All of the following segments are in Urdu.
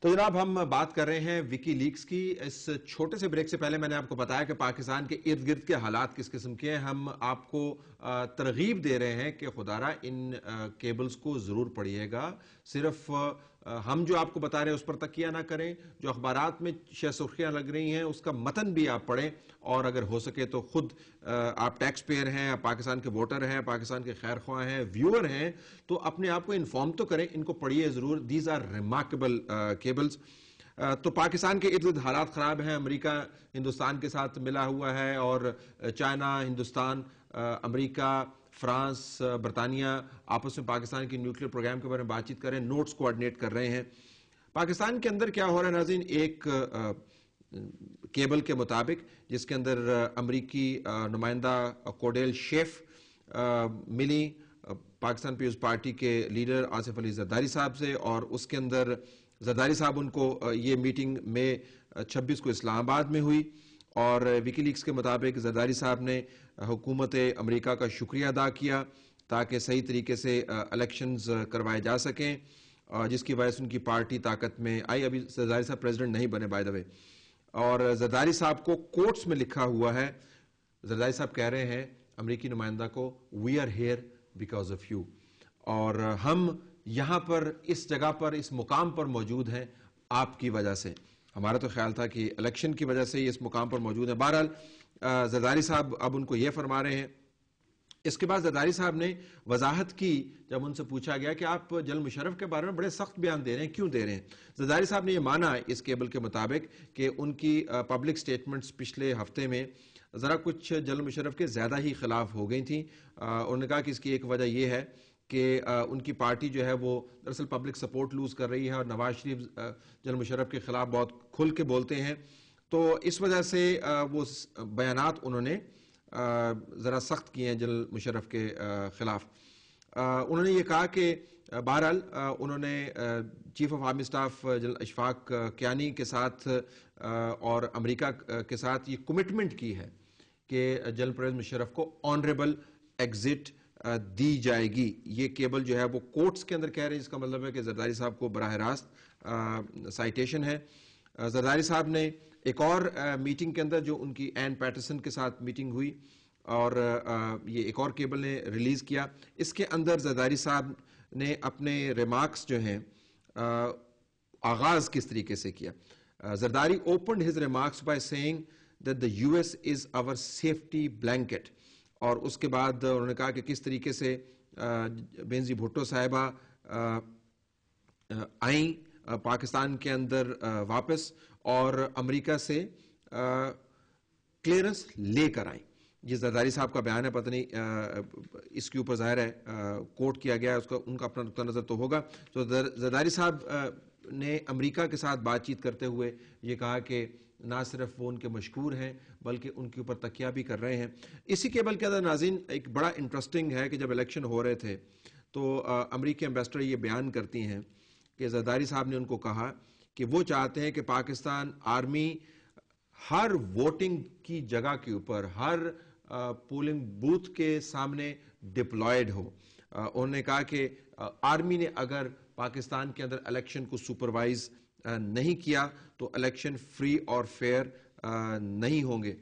تو جناب ہم بات کر رہے ہیں وکی لیکس کی. اس چھوٹے سے بریک سے پہلے میں نے آپ کو بتایا کہ پاکستان کے ارد گرد کے حالات کس قسم کے ہیں. ہم آپ کو ترغیب دے رہے ہیں کہ خدارہ ان کیبلز کو ضرور پڑھیے گا. صرف ہم جو آپ کو بتا رہے ہیں اس پر تکیہ نہ کریں. جو اخبارات میں شہ سرخیاں لگ رہی ہیں اس کا متن بھی آپ پڑھیں, اور اگر ہو سکے تو خود آپ ٹیکس پیئر ہیں, آپ پاکستان کے ووٹر ہیں, پاکستان کے خیر خواہ ہیں, ویور ہیں, تو اپنے آپ کو انفارم تو کریں. ان کو پڑھیے ضرور. These are remarkable cables. تو پاکستان کے ارد گرد حالات خراب ہیں. امریکہ ہندوستان کے ساتھ ملا ہوا ہے, اور چائنا, ہندوستان, امریکہ, فرانس, برطانیہ آپس میں پاکستان کے نیوکلیر پروگرام کے بارے میں بات چیت کر رہے ہیں, نوٹس کوآرڈینیٹ کر رہے ہیں. پاکستان کے اندر کیا ہو رہا ہے ناظرین, ایک کیبل کے مطابق جس کے اندر امریکی نمائندہ کوڈیل شیف ملی پاکستان پیپلز پارٹی کے لیڈر آصف علی زرداری صاحب سے, اور اس کے اندر زرداری صاحب ان کو یہ میٹنگ میں 26 کو اسلام آباد میں ہوئی. اور وکی لیکس کے مطابق زرداری صاحب نے حکومت امریکہ کا شکریہ ادا کیا تاکہ صحیح طریقے سے الیکشنز کروائے جا سکیں, جس کی وجہ سے ان کی پارٹی طاقت میں آئی. ابھی زرداری صاحب پریزیڈنٹ نہیں بنے بائی دا وے. اور زرداری صاحب کو کوٹس میں لکھا ہوا ہے, زرداری صاحب کہہ رہے ہیں امریکی نمائندہ کو, we are here because of you, اور ہم یہاں پر اس جگہ پر اس مقام پر موجود ہیں آپ کی وجہ سے. ہمارا تو خیال تھا کہ الیکشن کی وجہ سے یہ اس مقام پر موجود ہیں. بہرحال زرداری صاحب اب ان کو یہ فرما رہے ہیں. اس کے بعد زرداری صاحب نے وضاحت کی جب ان سے پوچھا گیا کہ آپ جنرل مشرف کے بارے میں بڑے سخت بیان دے رہے ہیں, کیوں دے رہے ہیں؟ زرداری صاحب نے یہ مانا اس کیبل کے مطابق کہ ان کی پبلک سٹیٹمنٹس پچھلے ہفتے میں ذرا کچھ جنرل مشرف کے زیادہ ہی خلاف ہو گئی تھیں. انہوں نے کہا کہ اس کی ایک وجہ یہ ہے کہ ان کی پارٹی جو ہے وہ دراصل پبلک سپورٹ لوز کر رہی ہے, اور نواز شریف جنرل مشرف کے خلاف بہت کھل کے بولتے ہیں, تو اس وجہ سے وہ بیانات انہوں نے ذرا سخت کیے ہیں جنرل مشرف کے خلاف. انہوں نے یہ کہا کہ بہرحال انہوں نے chief of army staff general Ashfaq Kayani کے ساتھ اور امریکہ کے ساتھ یہ کمٹمنٹ کی ہے کہ جنرل پرویز مشرف کو آنریبل ایگزٹ دی جائے گی. یہ کیبل جو ہے وہ کوٹس کے اندر کہہ رہے ہیں, جس کا مطلب ہے کہ زرداری صاحب کو براہ راست سائٹیشن ہے. زرداری صاحب نے ایک اور میٹنگ کے اندر جو ان کی این پیٹرسن کے ساتھ میٹنگ ہوئی, اور یہ ایک اور کیبل نے ریلیز کیا, اس کے اندر زرداری صاحب نے اپنے ریمارکس جو ہیں آغاز کس طریقے سے کیا. Zardari opened his remarks by saying that the US is our safety blanket, اور اس کے بعد انہوں نے کہا کہ کس طریقے سے بینزی بھٹو صاحبہ آئیں پاکستان کے اندر واپس, اور امریکہ سے کلیئرنس لے کر آئیں. یہ زرداری صاحب کا بیان ہے, پتہ نہیں اس کے اوپر ظاہر ہے کوٹ کیا گیا ہے, اس کا ان کا اپنا نقطہ نظر تو ہوگا. تو زرداری صاحب نے امریکہ کے ساتھ بات چیت کرتے ہوئے یہ کہا کہ نہ صرف وہ ان کے مشکور ہیں بلکہ ان کے اوپر تکیہ بھی کر رہے ہیں. اسی کیبل کے اندر ناظرین ایک بڑا انٹرسٹنگ ہے کہ جب الیکشن ہو رہے تھے تو امریکی ایمبیسڈر یہ بیان کرتی ہیں کہ زرداری صاحب نے ان کو کہا کہ وہ چاہتے ہیں کہ پاکستان آرمی ہر ووٹنگ کی جگہ کے اوپر, ہر پولنگ بوتھ کے سامنے ڈپلائیڈ ہو. انہوں نے کہا کہ آرمی نے اگر پاکستان کے اندر الیکشن کو سپروائز نہیں کیا تو الیکشن فری اور فیئر نہیں ہوں گے.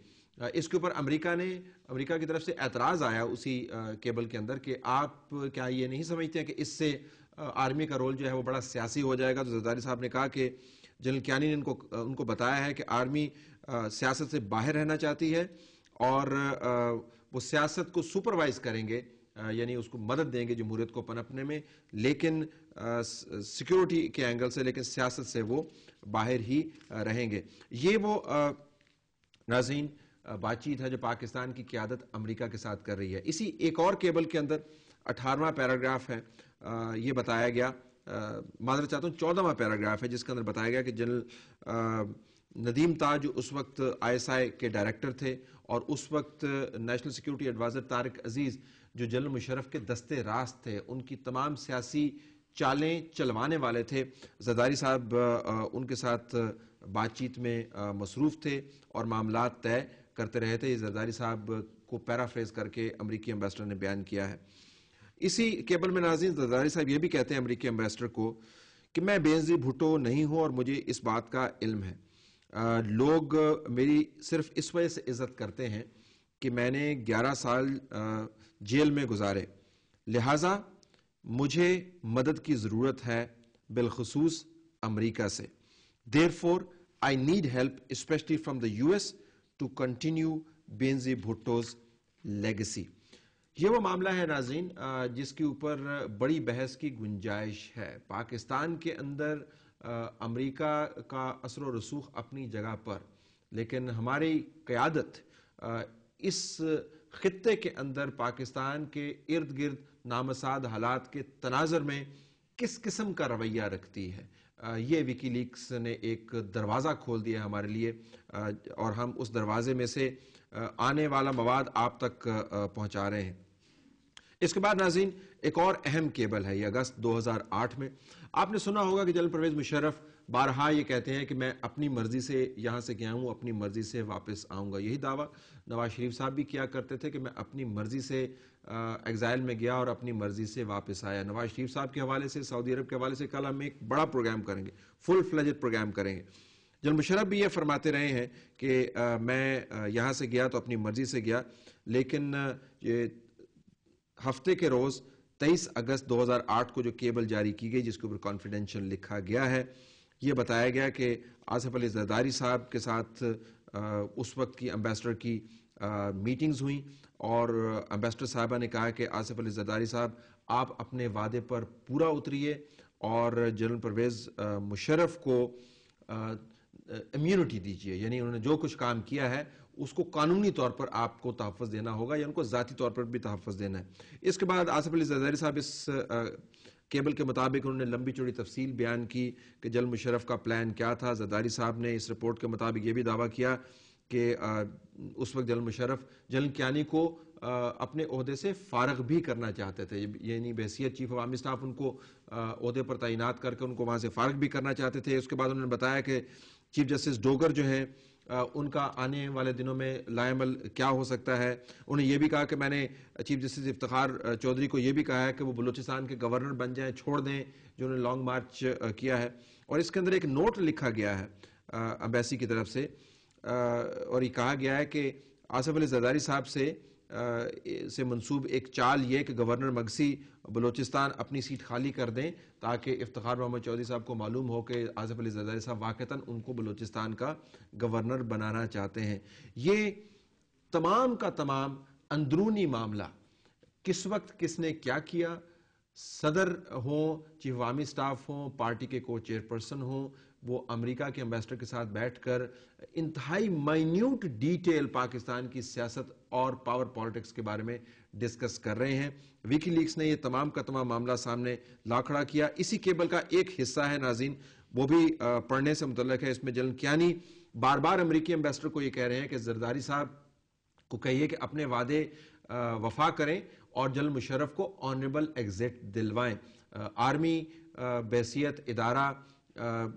اس کے اوپر امریکہ کی طرف سے اعتراض آیا اسی کیبل کے اندر کہ آپ کیا یہ نہیں سمجھتے ہیں کہ اس سے آرمی کا رول جو ہے وہ بڑا سیاسی ہو جائے گا. تو زرداری صاحب نے کہا کہ جنرل کیانی نے ان کو بتایا ہے کہ آرمی سیاست سے باہر رہنا چاہتی ہے, اور وہ سیاست کو سپروائز کریں گے, یعنی اس کو مدد دیں گے جمہوریت کو پنپنے میں, لیکن سیکیورٹی کے اینگل سے, لیکن سیاست سے وہ باہر ہی رہیں گے. یہ وہ ناظرین بات چیت ہے جو پاکستان کی قیادت امریکہ کے ساتھ کر رہی ہے. اسی ایک اور کیبل کے اندر 18واں پیراگراف ہے, یہ بتایا گیا, معذرت چاہتا ہوں 14واں پیراگراف ہے, جس کے اندر بتایا گیا کہ جنرل ندیم تاج اس وقت ISI کے ڈائریکٹر تھے, اور اس وقت نیشنل سیکیورٹی ایڈوائزر طارق عزیز جو جنرل مشرف کے دستے راست تھے, ان کی تمام سیاسی چالیں چلوانے والے تھے. زرداری صاحب ان کے ساتھ بات چیت میں مصروف تھے اور معاملات طے کرتے رہے تھے. زرداری صاحب کو پیرافریز کر کے امریکی ایمبیسڈر نے بیان کیا ہے. اسی کیبل میں ناظرین زرداری صاحب یہ بھی کہتے ہیں امریکی ایمبیسڈر کو کہ میں بینظیر بھٹو نہیں ہوں اور مجھے اس بات کا علم ہے. لوگ میری صرف اس وجہ سے عزت کرتے ہیں کہ میں نے 11 سال جیل میں گزارے، لہٰذا مجھے مدد کی ضرورت ہے بالخصوص امریکہ سے. Therefore, I need help, especially from the US, to continue Benazir بھٹو's legacy. یہ وہ معاملہ ہے ناظرین جس کے اوپر بڑی بحث کی گنجائش ہے. پاکستان کے اندر امریکہ کا اثر و رسوخ اپنی جگہ پر، لیکن ہماری قیادت اس خطے کے اندر پاکستان کے ارد گرد نامساعد حالات کے تناظر میں کس قسم کا رویہ رکھتی ہے. یہ ویکی لیکس نے ایک دروازہ کھول دیا ہمارے لیے اور ہم اس دروازے میں سے آنے والا مواد آپ تک پہنچا رہے ہیں. اس کے بعد ناظرین ایک اور اہم کیبل ہے. یہ اگست 2008 میں آپ نے سنا ہوگا کہ جنرل پرویز مشرف بارہا یہ کہتے ہیں کہ میں اپنی مرضی سے یہاں سے گیا ہوں، اپنی مرضی سے واپس آؤں گا. یہی دعویٰ نواز شریف صاحب بھی کیا کرتے تھے کہ میں اپنی مرضی سے ایگزائل میں گیا اور اپنی مرضی سے واپس آیا. نواز شریف صاحب کے حوالے سے، سعودی عرب کے حوالے سے کل ہم ایک بڑا پروگرام کریں گے، فل فلیجڈ پروگرام کریں گے. جنرل مشرف بھی یہ فرماتے رہے ہیں کہ میں یہاں سے گیا تو اپنی مرضی سے گیا، لیکن یہ ہفتے کے روز 23 اگست 2008 کو جو کیبل جاری کی گئی جس کے اوپر کانفیڈینشیل لکھا گیا ہے، یہ بتایا گیا کہ آصف علی زرداری صاحب کے ساتھ اس وقت کی امبیسڈر کی میٹنگز ہوئیں اور امبیسڈر صاحبہ نے کہا کہ آصف علی زرداری صاحب آپ اپنے وعدے پر پورا اتریے اور جنرل پرویز مشرف کو امیونٹی دیجیے، یعنی انہوں نے جو کچھ کام کیا ہے اس کو قانونی طور پر آپ کو تحفظ دینا ہوگا یا ان کو ذاتی طور پر بھی تحفظ دینا ہے. اس کے بعد آصف علی زرداری صاحب اس کیبل کے مطابق انہوں نے لمبی چوڑی تفصیل بیان کی کہ جنرل مشرف کا پلان کیا تھا. زرداری صاحب نے اس رپورٹ کے مطابق یہ بھی دعویٰ کیا کہ اس وقت جنرل مشرف جنرل کیانی کو اپنے عہدے سے فارغ بھی کرنا چاہتے تھے، یعنی بحیثیت چیف آف آرمی اسٹاف ان کو عہدے پر تعینات کر کے ان کو وہاں سے فارغ بھی کرنا چاہتے تھے. اس کے بعد انہوں نے بتایا کہ چیف جسٹس ڈوگر جو ہیں ان کا آنے والے دنوں میں لائعمل کیا ہو سکتا ہے. انہوں نے یہ بھی کہا کہ میں نے چیف جسٹس افتخار چودھری کو یہ بھی کہا ہے کہ وہ بلوچستان کے گورنر بن جائیں، چھوڑ دیں جو انہوں نے لانگ مارچ کیا ہے. اور اس کے اندر ایک نوٹ لکھا گیا ہے امبیسی کی طرف سے اور یہ کہا گیا ہے کہ آصف علی زرداری صاحب سے منسوب ایک چال یہ کہ گورنر مگسی بلوچستان اپنی سیٹ خالی کر دیں تاکہ افتخار محمد چودھری صاحب کو معلوم ہو کہ آصف علی زرداری صاحب واقعتاً ان کو بلوچستان کا گورنر بنانا چاہتے ہیں. یہ تمام کا تمام اندرونی معاملہ کس وقت کس نے کیا کیا، صدر ہوں، چیف عوامی سٹاف ہوں، پارٹی کے کو چیئرپرسن ہوں، وہ امریکہ کے امبیسڈر کے ساتھ بیٹھ کر انتہائی مائنیوٹ ڈیٹیل پاکستان کی سیاست اور پاور پالیٹکس کے بارے میں ڈسکس کر رہے ہیں. ویکی لیکس نے یہ تمام کا تمام معاملہ سامنے لا کھڑا کیا. اسی کیبل کا ایک حصہ ہے ناظرین، وہ بھی پڑھنے سے متعلق ہے. اس میں جنرل کیانی بار بار امریکی امبیسڈر کو یہ کہہ رہے ہیں کہ زرداری صاحب کو کہیے کہ اپنے وعدے وفا کریں اور جنرل مشرف کو آنریبل ایگزٹ دلوائیں. آرمی بحیثیت ادارہ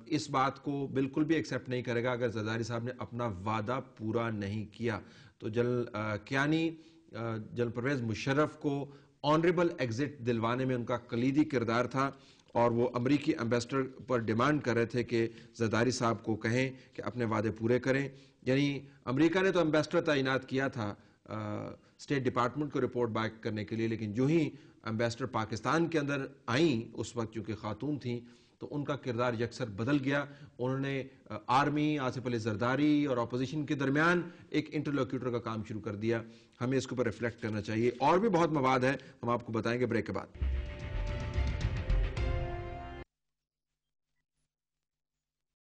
اس بات کو بالکل بھی ایکسیپٹ نہیں کرے گا اگر زرداری صاحب نے اپنا وعدہ پورا نہیں کیا. تو جنرل کیانی جنرل پرویز مشرف کو آنریبل ایگزٹ دلوانے میں ان کا کلیدی کردار تھا اور وہ امریکی امبیسڈر پر ڈیمانڈ کر رہے تھے کہ زرداری صاحب کو کہیں کہ اپنے وعدے پورے کریں. یعنی امریکہ نے تو امبیسڈر تعینات کیا تھا اسٹیٹ ڈپارٹمنٹ کو رپورٹ بیک کرنے کے لیے، لیکن جو ہی امبیسڈر پاکستان کے اندر آئیں اس وقت چونکہ خاتون تھیں تو ان کا کردار یکسر بدل گیا. انہوں نے آرمی، آصف علی زرداری اور اپوزیشن کے درمیان ایک انٹرلوکیوٹر کا کام شروع کر دیا. ہمیں اس کے اوپر ریفلیکٹ کرنا چاہیے. اور بھی بہت مواد ہے، ہم آپ کو بتائیں گے بریک کے بعد.